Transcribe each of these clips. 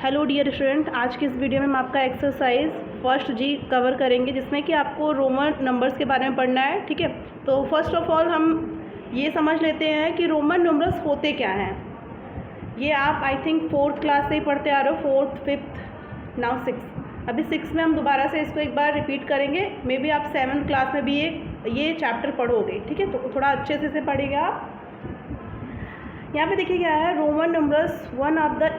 Hello dear student, आज की इस वीडियो में हम आपका एक्सरसाइज फर्स्ट जी कवर करेंगे, जिसमें कि आपको रोमन नंबर्स के बारे में पढ़ना है। ठीक है, तो फर्स्ट ऑफ ऑल हम ये समझ लेते हैं कि रोमन नंबर्स होते क्या हैं। ये आप आई थिंक 4th क्लास से ही पढ़ते आ रहे हो, 4th 5th नाउ 6th। अभी 6 में हम दोबारा से इसको एक बार रिपीट करेंगे। मे बी आप 7th क्लास में भी ये चैप्टर पढ़ोगे। ठीक है, तो थोड़ा अच्छे से इसे पढ़िएगा आप। यहाँ पे देखिए क्या है, Roman numbers one of the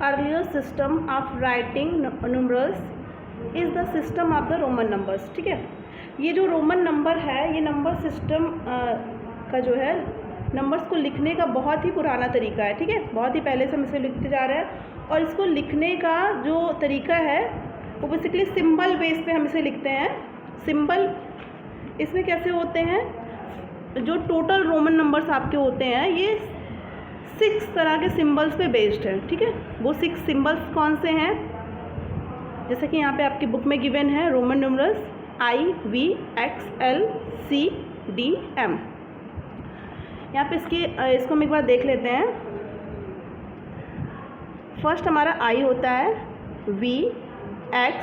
earlier system of writing numerals is the system of the Roman numbers. ठीक है, ये जो रोमन नंबर है, ये नंबर सिस्टम का जो है नंबर्स को लिखने का बहुत ही पुराना तरीका है। ठीक है, बहुत ही पहले से हम इसे लिखते जा रहे हैं, और इसको लिखने का जो तरीका है वो बेसिकली सिंबल बेस पे हम इसे लिखते हैं। सिंबल इसमें कैसे होते हैं, जो टोटल रोमन नंबर्स आपके होते हैं ये 6 तरह के सिंबल्स पे बेस्ड है। ठीक है, वो 6 सिंबल्स कौन से हैं, जैसे कि यहाँ पे आपकी बुक में गिवन है रोमन न्यूमरल्स IVXL CDM। यहाँ पे इसको हम एक बार देख लेते हैं। फर्स्ट हमारा I होता है, V X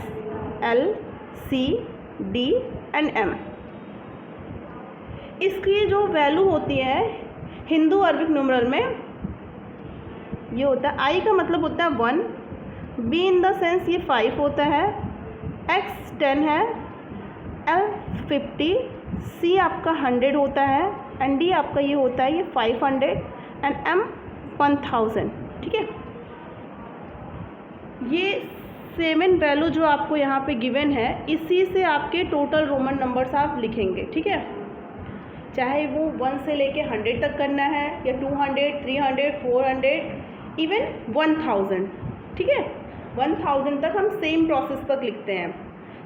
L C D and M। इसकी जो वैल्यू होती है हिंदू अरबिक न्यूमरल में ये होता है, I का मतलब होता है 1, B इन द सेंस ये 5 होता है, X 10 है, L 50, C आपका 100 होता है, एंड D आपका ये होता है ये 500 एंड M 1000। ठीक है, ये 7 वैल्यू जो आपको यहाँ पे गिवन है, इसी से आपके टोटल रोमन नंबर्स आप लिखेंगे। ठीक है, चाहे वो 1 से लेके 100 तक करना है, या 200, 300, 400, इवन 1000। ठीक है, 1000 तक हम सेम प्रोसेस तक लिखते हैं।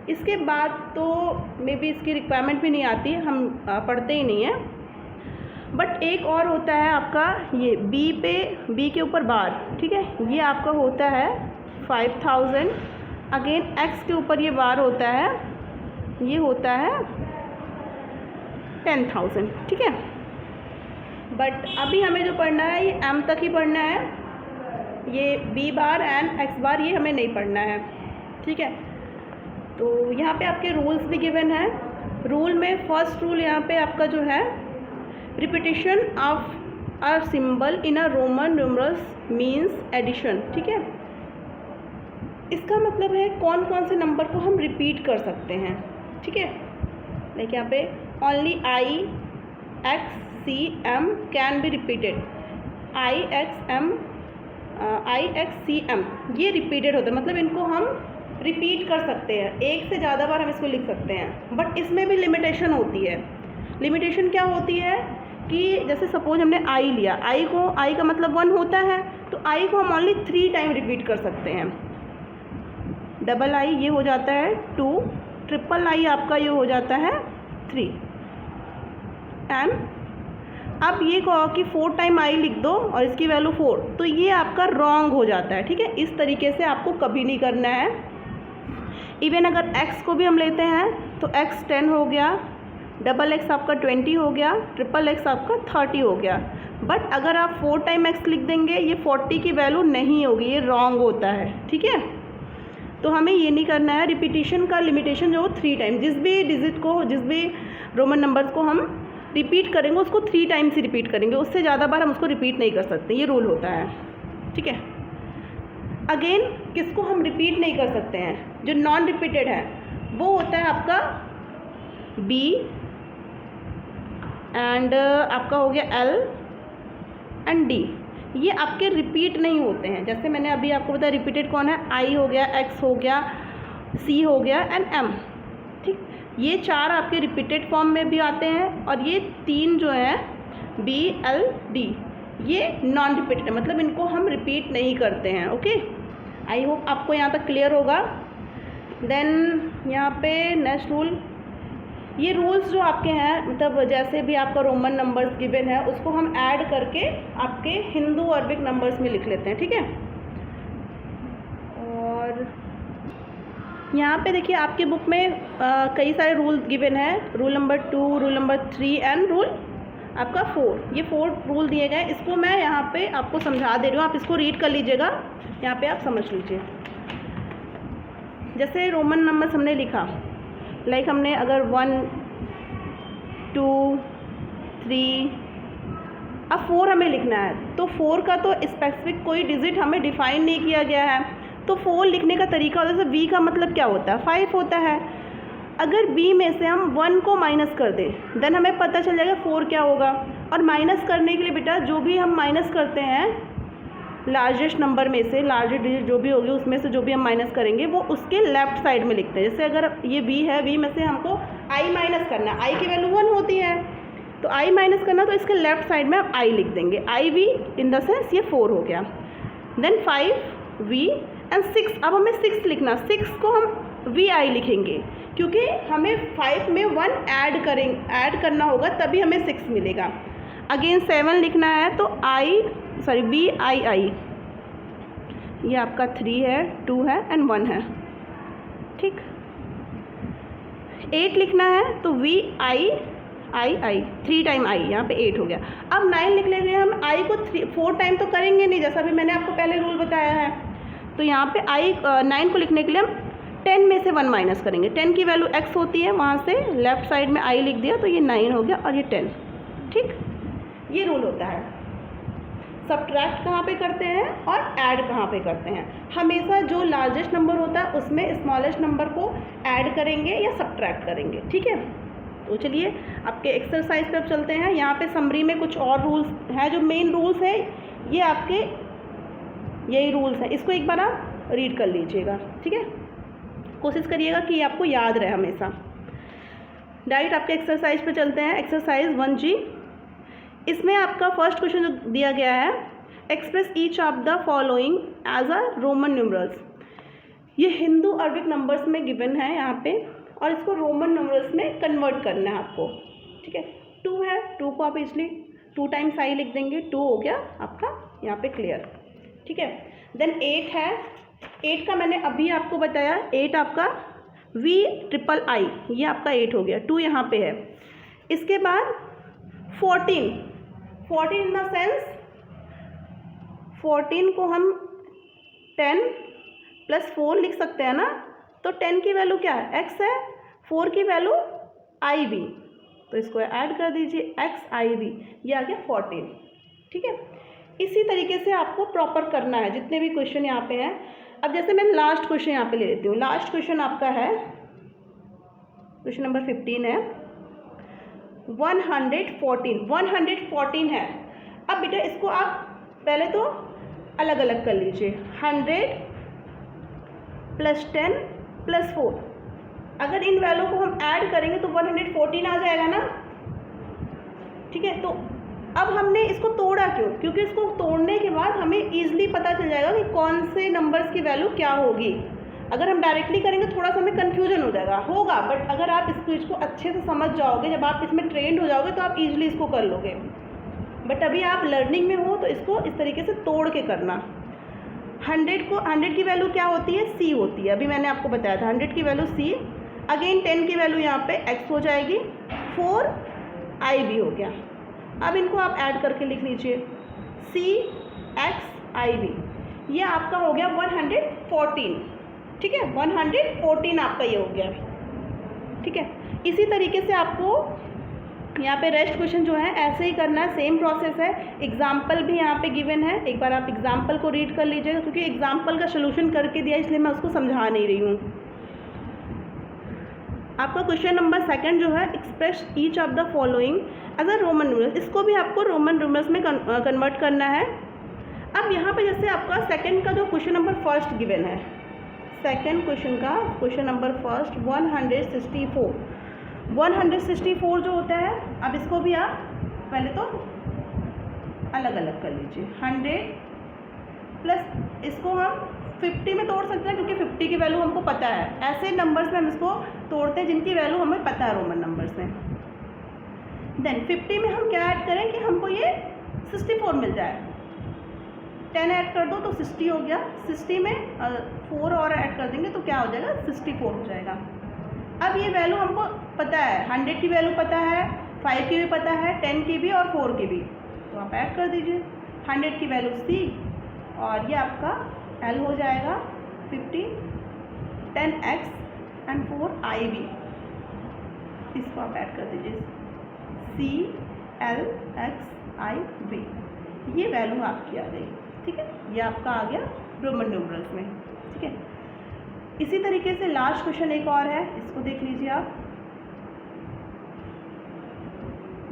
इसके बाद तो मे बी इसकी रिक्वायरमेंट भी नहीं आती, हम पढ़ते ही नहीं हैं। बट एक और होता है आपका ये बी के ऊपर बार। ठीक है, ये आपका होता है 5000। अगेन एक्स के ऊपर ये बार होता है, ये होता है 10,000। ठीक है, बट अभी हमें जो पढ़ना है ये M तक ही पढ़ना है, ये B बार एंड X बार ये हमें नहीं पढ़ना है। ठीक है, तो यहाँ पे आपके रूल्स भी गिवन है। रूल में फर्स्ट रूल यहाँ पे आपका जो है, repetition of a symbol in a Roman numerals means addition. ठीक है, इसका मतलब है कौन कौन से नंबर को हम रिपीट कर सकते हैं। ठीक है, लाइक यहाँ पे only IXCM can be repeated, IXCM ये रिपीटेड होता है, मतलब इनको हम रिपीट कर सकते हैं, एक से ज़्यादा बार हम इसको लिख सकते हैं। बट इसमें भी लिमिटेशन होती है। लिमिटेशन क्या होती है कि जैसे सपोज हमने I लिया, I का मतलब 1 होता है, तो I को हम ओनली 3 टाइम रिपीट कर सकते हैं। डबल I ये हो जाता है 2, ट्रिपल I आपका ये हो जाता है 3। एंड अब ये कहो कि 4 टाइम I लिख दो और इसकी वैल्यू 4, तो ये आपका रॉन्ग हो जाता है। ठीक है, इस तरीके से आपको कभी नहीं करना है। इवन अगर X को भी हम लेते हैं तो X 10 हो गया, डबल X आपका 20 हो गया, ट्रिपल X आपका 30 हो गया। बट अगर आप 4 टाइम X लिख देंगे, ये 40 की वैल्यू नहीं होगी, ये रॉन्ग होता है। ठीक है, तो हमें ये नहीं करना है। रिपीटिशन का लिमिटेशन जो 3 टाइम, जिस भी डिजिट को, जिस भी रोमन नंबर्स को हम रिपीट करेंगे उसको 3 टाइम्स ही रिपीट करेंगे, उससे ज़्यादा बार हम उसको रिपीट नहीं कर सकते, ये रूल होता है। ठीक है, अगेन किसको हम रिपीट नहीं कर सकते हैं, जो नॉन रिपीटेड है, वो होता है आपका B एंड आपका हो गया L एंड D। ये आपके रिपीट नहीं होते हैं। जैसे मैंने अभी आपको बताया रिपीटेड कौन है, I हो गया, X हो गया, C हो गया एंड M। ठीक, ये 4 आपके रिपीटेड फॉर्म में भी आते हैं, और ये 3 जो है B L D ये नॉन रिपीटेड है, मतलब इनको हम रिपीट नहीं करते हैं। ओके, आई होप आपको यहाँ तक क्लियर होगा। देन यहाँ पे नेक्स्ट रूल, ये रूल्स जो आपके हैं, मतलब जैसे भी आपका रोमन नंबर्स गिवन है उसको हम ऐड करके आपके हिंदू अरबिक नंबर्स में लिख लेते हैं। ठीक है, और यहाँ पे देखिए आपके बुक में कई सारे रूल गिवन है, rule number 2, rule number 3 and rule आपका 4, ये 4 रूल दिए गए। इसको मैं यहाँ पे आपको समझा दे रही हूँ, आप इसको रीड कर लीजिएगा, यहाँ पे आप समझ लीजिए। जैसे रोमन नंबर्स हमने लिखा, लाइक हमने अगर 1 2 3, अब 4 हमें लिखना है, तो 4 का तो स्पेसिफिक कोई डिजिट हमें डिफाइन नहीं किया गया है, तो 4 लिखने का तरीका होता है, जैसे बी का मतलब क्या होता है, 5 होता है। अगर बी में से हम 1 को माइनस कर दें, देन हमें पता चल जाएगा 4 क्या होगा। और माइनस करने के लिए बेटा जो भी हम माइनस करते हैं लार्जेस्ट नंबर में से, लार्जेस्ट डिजिट जो भी होगी उसमें से जो भी हम माइनस करेंगे वो उसके लेफ्ट साइड में लिखते हैं। जैसे अगर ये बी है, बी में से हमको आई माइनस करना, आई की वैल्यू 1 होती है, तो आई माइनस करना, तो इसके लेफ्ट साइड में आप आई लिख देंगे, आई वी इन द सेंस ये 4 हो गया। देन 5 वी एंड 6, अब हमें 6 लिखना, 6 को हम वी आई लिखेंगे क्योंकि हमें 5 में 1 ऐड करना होगा तभी हमें 6 मिलेगा। अगेन 7 लिखना है तो बी आई आई, ये आपका 3 है, 2 है एंड 1 है, ठीक। 8 लिखना है तो we I I 3 time I, यहाँ पे 8 हो गया। अब 9 लिख लेंगे हम, आई को 4 टाइम तो करेंगे नहीं, जैसा भी मैंने आपको पहले रूल बताया है। तो यहाँ पे 9 को लिखने के लिए हम 10 में से 1 माइनस करेंगे, 10 की वैल्यू x होती है, वहाँ से लेफ्ट साइड में i लिख दिया तो ये 9 हो गया और ये 10, ठीक। ये रूल होता है। सब्ट्रैक्ट कहाँ पे करते हैं और ऐड कहाँ पे करते हैं, हमेशा जो लार्जेस्ट नंबर होता है उसमें स्मॉलेस्ट नंबर को ऐड करेंगे या सब्ट्रैक्ट करेंगे, ठीक है। तो चलिए आपके एक्सरसाइज पे अब चलते हैं। यहाँ पे समरी में कुछ और रूल्स हैं, जो मेन रूल्स हैं ये आपके यही रूल्स हैं, इसको एक बार आप रीड कर लीजिएगा, ठीक है। कोशिश करिएगा कि ये आपको याद रहे हमेशा। डायरेक्ट आपके एक्सरसाइज पे चलते हैं। एक्सरसाइज 1G, इसमें आपका फर्स्ट क्वेश्चन जो दिया गया है, express each of the following as a Roman numerals. ये हिंदू अरबिक नंबर्स में गिवन है यहाँ पे, और इसको रोमन नंबर्स में कन्वर्ट करना है आपको, ठीक है। 2 है, 2 को आप इसलिए 2 टाइम्स आई लिख देंगे, 2 हो गया आपका यहाँ पे क्लियर, ठीक है। देन 8 है, 8 का मैंने अभी आपको बताया, 8 आपका V+I, ये आपका 8 हो गया, 2 यहाँ पे है। इसके बाद 14 इन द सेंस 14 को हम 10 + 4 लिख सकते हैं ना, तो 10 की वैल्यू क्या है, x है, 4 की वैल्यू IB, तो इसको ऐड कर दीजिए XIB, ये आ गया 14, ठीक है। इसी तरीके से आपको प्रॉपर करना है जितने भी क्वेश्चन यहाँ पे हैं। अब जैसे मैं लास्ट क्वेश्चन यहाँ पे ले लेती हूँ, लास्ट क्वेश्चन आपका है क्वेश्चन नंबर 15 है, 114 है। अब बेटा इसको आप पहले तो अलग अलग कर लीजिए, 100 + 10 + 4, अगर इन वैल्यू को हम ऐड करेंगे तो 114 आ जाएगा ना, ठीक है। तो अब हमने इसको तोड़ा क्यों, क्योंकि इसको तोड़ने के बाद हमें ईजिली पता चल जाएगा कि कौन से नंबर्स की वैल्यू क्या होगी। अगर हम डायरेक्टली करेंगे थोड़ा सा हमें कन्फ्यूजन हो जाएगा, बट अगर आप इस चीज़ को अच्छे से समझ जाओगे, जब आप इसमें ट्रेंड हो जाओगे तो आप ईजिली इसको कर लोगे। बट अभी आप लर्निंग में हो तो इसको इस तरीके से तोड़ के करना। 100 की वैल्यू क्या होती है, C होती है, अभी मैंने आपको बताया था 100 की वैल्यू C। अगेन 10 की वैल्यू यहाँ पे x हो जाएगी, 4 IB हो गया। अब इनको आप ऐड करके लिख लीजिए, CXIB, ये आपका हो गया 114, ठीक है। 114 आपका ये हो गया, ठीक है। इसी तरीके से आपको यहाँ पे रेस्ट क्वेश्चन जो है ऐसे ही करना है, सेम प्रोसेस है। एग्जाम्पल भी यहाँ पे गिवन है, एक बार आप एग्जाम्पल को रीड कर लीजिएगा, क्योंकि एग्जाम्पल का सोल्यूशन करके दिया इसलिए मैं उसको समझा नहीं रही हूँ। आपका क्वेश्चन नंबर 2 जो है, express each of the following as a Roman numerals, इसको भी आपको रोमन न्यूमरल्स में कन्वर्ट करना है। अब यहाँ पे जैसे आपका सेकंड का जो क्वेश्चन नंबर 1 गिवन है, सेकंड क्वेश्चन का क्वेश्चन नंबर 1 164 जो होता है, अब इसको भी आप पहले तो अलग अलग कर लीजिए। 100 प्लस इसको हम 50 में तोड़ सकते हैं, क्योंकि 50 की वैल्यू हमको पता है। ऐसे नंबर्स में हम इसको तोड़ते हैं जिनकी वैल्यू हमें पता है रोमन नंबर्स में। देन 50 में हम क्या ऐड करें कि हमको ये 64 मिल जाए, 10 ऐड कर दो तो 60 हो गया, 60 में 4 और ऐड कर देंगे तो क्या हो जाएगा, 64 हो जाएगा। अब ये वैल्यू हमको पता है, 100 की वैल्यू पता है, 5 की भी पता है, 10 की भी और 4 की भी, तो आप ऐड कर दीजिए। 100 की वैल्यू C और ये आपका L हो जाएगा 50, 10x एंड 4iv, इसको आप ऐड कर दीजिए CLXIV, ये वैल्यू आपकी आ गई। ठीक है, ये आपका आ गया रोमन न्यूमरल्स में। ठीक है, इसी तरीके से लास्ट क्वेश्चन एक और है, इसको देख लीजिए आप।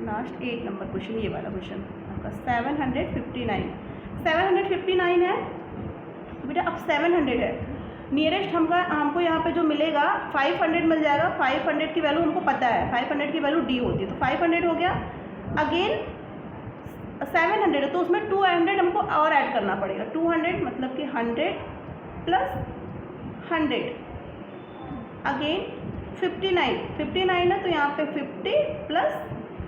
लास्ट 8 नंबर क्वेश्चन, ये वाला क्वेश्चन आपका 759 है बेटा। अब 700 है, नियरेस्ट हमको यहाँ पे जो मिलेगा 500 मिल जाएगा। 500 की वैल्यू हमको पता है, 500 की वैल्यू D होती है, तो 500 हो गया। अगेन 700 है तो उसमें 200 हमको और ऐड करना पड़ेगा। 200 मतलब कि 100 प्लस 100, अगेन 59 है तो यहाँ पे 50 प्लस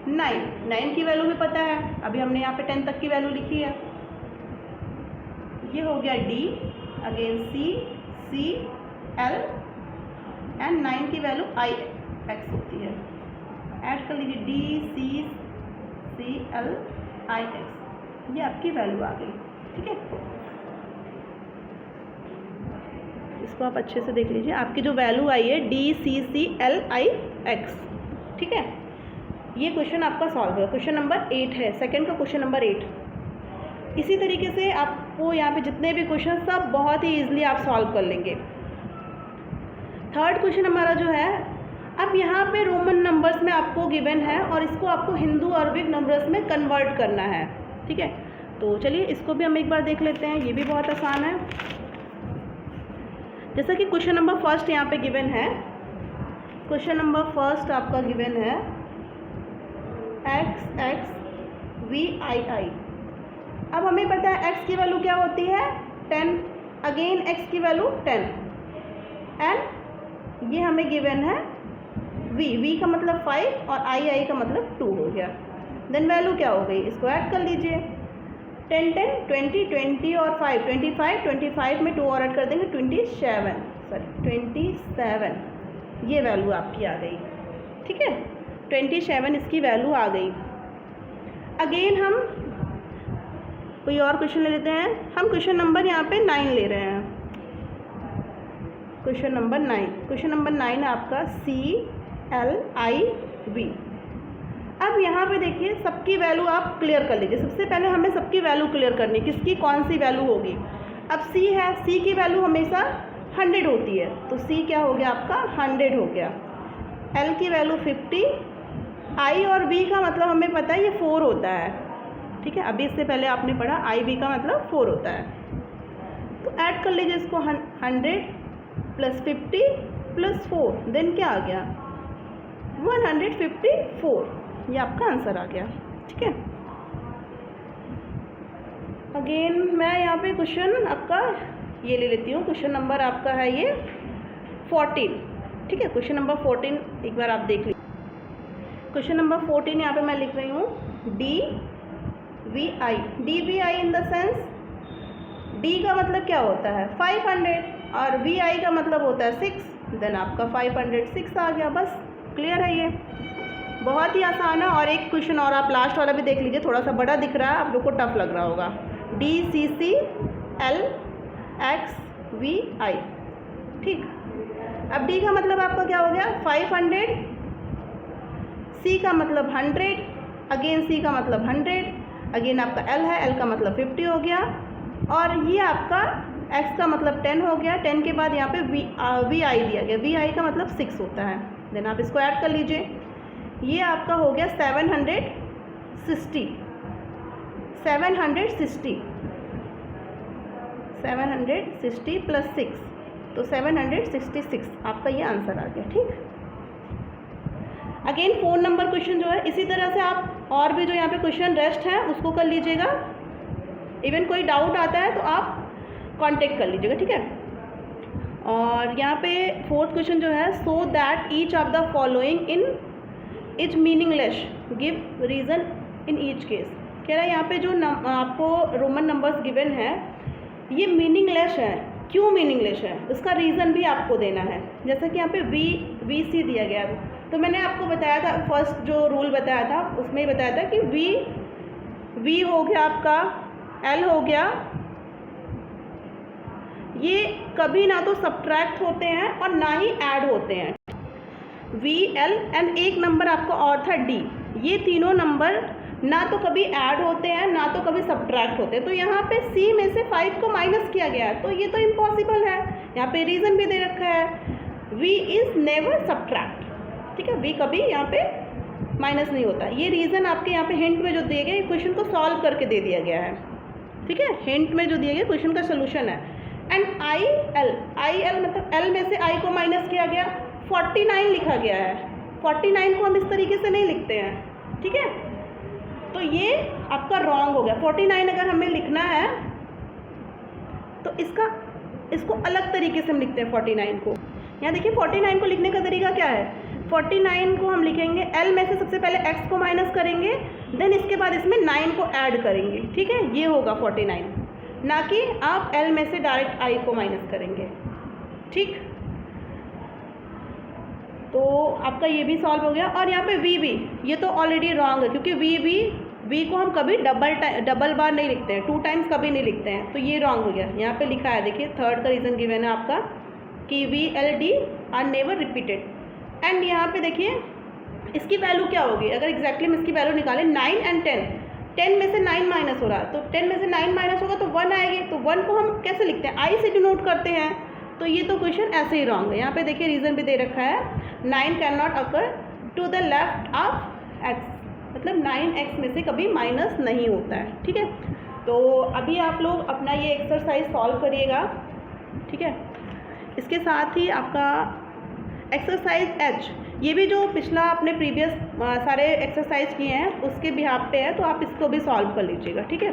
9 की वैल्यू भी पता है, अभी हमने यहाँ पे 10 तक की वैल्यू लिखी है। ये हो गया D, again C L and 9 की वैल्यू IX होती है। ऐड कर लीजिए D C L IX, ये आपकी वैल्यू आ गई। ठीक है, इसको आप अच्छे से देख लीजिए, आपकी जो वैल्यू आई है DCCLIX। ठीक है, ये क्वेश्चन आपका सॉल्व है। क्वेश्चन नंबर 8 है, सेकंड का क्वेश्चन नंबर 8। इसी तरीके से आपको यहाँ पे जितने भी क्वेश्चन सब बहुत ही ईजिली आप सॉल्व कर लेंगे। थर्ड क्वेश्चन हमारा जो है, अब यहाँ पे रोमन नंबर्स में आपको गिवन है और इसको आपको हिंदू अरबिक नंबर्स में कन्वर्ट करना है। ठीक है, तो चलिए इसको भी हम एक बार देख लेते हैं, ये भी बहुत आसान है। जैसा कि क्वेश्चन नंबर फर्स्ट यहाँ पे गिवन है, क्वेश्चन नंबर फर्स्ट आपका गिवन है XXVII। अब हमें पता है x की वैल्यू क्या होती है 10, अगेन x की वैल्यू 10 एंड ये हमें गिवन है v का मतलब 5 और I का मतलब 2 हो गया। देन वैल्यू क्या हो गई, इसको ऐड कर लीजिए। 10 20 और 5 25 में 2 और ऐड कर देंगे 27, ये वैल्यू आपकी आ गई। ठीक है, 27 इसकी वैल्यू आ गई। अगेन हम कोई और क्वेश्चन ले लेते हैं। हम क्वेश्चन नंबर यहाँ पे 9 ले रहे हैं। क्वेश्चन नंबर 9 है आपका CLIV। अब यहाँ पे देखिए सबकी वैल्यू आप क्लियर कर लीजिए। सबसे पहले हमें सबकी वैल्यू क्लियर करनी है, किसकी कौन सी वैल्यू होगी। अब C है, C की वैल्यू हमेशा 100 होती है, तो C क्या हो गया आपका 100 हो गया। L की वैल्यू 50, I और V का मतलब हमें पता है ये 4 होता है। ठीक है, अभी इससे पहले आपने पढ़ा IV का मतलब 4 होता है, तो ऐड कर लीजिए इसको 100 प्लस 50 प्लस 4, देन क्या आ गया 154, ये आपका आंसर आ गया। ठीक है, अगेन मैं यहाँ पे क्वेश्चन आपका ये ले लेती हूँ। क्वेश्चन नंबर आपका है ये 14। ठीक है, क्वेश्चन नंबर 14 एक बार आप देख लीजिए। क्वेश्चन नंबर 14 यहाँ पे मैं लिख रही हूँ DVI in the sense D का मतलब क्या होता है 500 और VI का मतलब होता है 6, देन आपका 506 आ गया। बस क्लियर है, ये बहुत ही आसान है। और एक क्वेश्चन और आप लास्ट वाला भी देख लीजिए, थोड़ा सा बड़ा दिख रहा है, आप लोग को टफ लग रहा होगा। DCCLXVI। ठीक, अब D का मतलब आपका क्या हो गया 500, C का मतलब 100, अगेन C का मतलब 100, अगेन आपका L है, L का मतलब 50 हो गया, और ये आपका X का मतलब 10 हो गया। 10 के बाद यहाँ पे VI दिया गया, VI का मतलब 6 होता है। देन आप इसको ऐड कर लीजिए, ये आपका हो गया 760 प्लस 6, तो 766 आपका ये आंसर आ गया। ठीक, अगेन 4 नंबर क्वेश्चन जो है इसी तरह से आप और भी जो यहाँ पे क्वेश्चन रेस्ट है उसको कर लीजिएगा। इवन कोई डाउट आता है तो आप कांटेक्ट कर लीजिएगा। ठीक है, और यहाँ पे 4th क्वेश्चन जो है, so that each of the following in is meaningless, give reason in each case. कह रहा है यहाँ पे जो आपको रोमन नंबर्स गिवन है ये मीनिंगलेस है। क्यों मीनिंगलेस है, उसका रीज़न भी आपको देना है। जैसा कि यहाँ पे VC दिया गया है, तो मैंने आपको बताया था, फर्स्ट जो रूल बताया था उसमें ही बताया था कि वी हो गया आपका, एल हो गया, ये कभी ना तो सब्ट्रैक्ट होते हैं और ना ही ऐड होते हैं। वी, एल एंड एक नंबर आपका और था डी, ये तीनों नंबर ना तो कभी ऐड होते हैं ना तो कभी सब्ट्रैक्ट होते हैं। तो यहाँ पे सी में से 5 को माइनस किया गया है, तो ये तो इम्पॉसिबल है। यहाँ पे रीज़न भी दे रखा है, वी इज़ नेवर सब्ट्रैक्ट, ठीक है, वी कभी यहाँ पे माइनस नहीं होता। ये रीज़न आपके यहाँ पे हिंट में जो दिए गए, क्वेश्चन को सॉल्व करके दे दिया गया है, ठीक है, हिंट में जो दिए गए क्वेश्चन का सोल्यूशन है। एंड आई एल मतलब एल में से आई को माइनस किया गया, 49 लिखा गया है। 49 को हम इस तरीके से नहीं लिखते हैं, ठीक है, तो ये आपका रॉन्ग हो गया। 49 अगर हमें लिखना है तो इसको अलग तरीके से हम लिखते हैं 49 को। यहाँ देखिए 49 को लिखने का तरीका क्या है, 49 को हम लिखेंगे, एल में से सबसे पहले x को माइनस करेंगे, देन इसके बाद इसमें 9 को ऐड करेंगे, ठीक है, ये होगा 49, ना कि आप एल में से डायरेक्ट आई को माइनस करेंगे, ठीक। तो आपका ये भी सॉल्व हो गया। और यहाँ पे वी, ये तो ऑलरेडी रॉन्ग है, क्योंकि वी को हम कभी डबल बार नहीं लिखते हैं, 2 टाइम्स कभी नहीं लिखते हैं, तो ये रॉन्ग हो गया। यहाँ पे लिखा है, देखिए थर्ड का रीज़न गिवन है आपका कि V, L, D are never repeated. And यहाँ पे देखिए इसकी वैल्यू क्या होगी, अगर एग्जैक्टली हम इसकी वैल्यू निकालें, 9 एंड 10 में से 9 माइनस हो रहा है, तो 10 में से 9 माइनस होगा तो 1 आएगी, तो 1 को हम कैसे लिखते हैं, आई से डिनोट करते हैं, तो ये तो क्वेश्चन ऐसे ही रॉन्ग है। यहाँ पे देखिए रीज़न भी दे रखा है, 9 can not occur to the left of x, मतलब 9x में से कभी माइनस नहीं होता है, ठीक है। तो अभी आप लोग अपना ये एक्सरसाइज सॉल्व करिएगा, ठीक है। इसके साथ ही आपका एक्सरसाइज H, ये भी जो पिछला आपने प्रीवियस सारे एक्सरसाइज किए हैं उसके बिहाफ पे है, तो आप इसको भी सॉल्व कर लीजिएगा, ठीक है,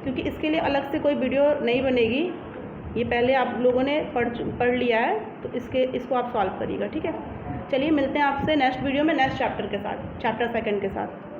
क्योंकि इसके लिए अलग से कोई वीडियो नहीं बनेगी, ये पहले आप लोगों ने पढ़ लिया है, तो इसको आप सॉल्व करिएगा, ठीक है। चलिए मिलते हैं आपसे नेक्स्ट वीडियो में नेक्स्ट चैप्टर के साथ, चैप्टर 2 के साथ।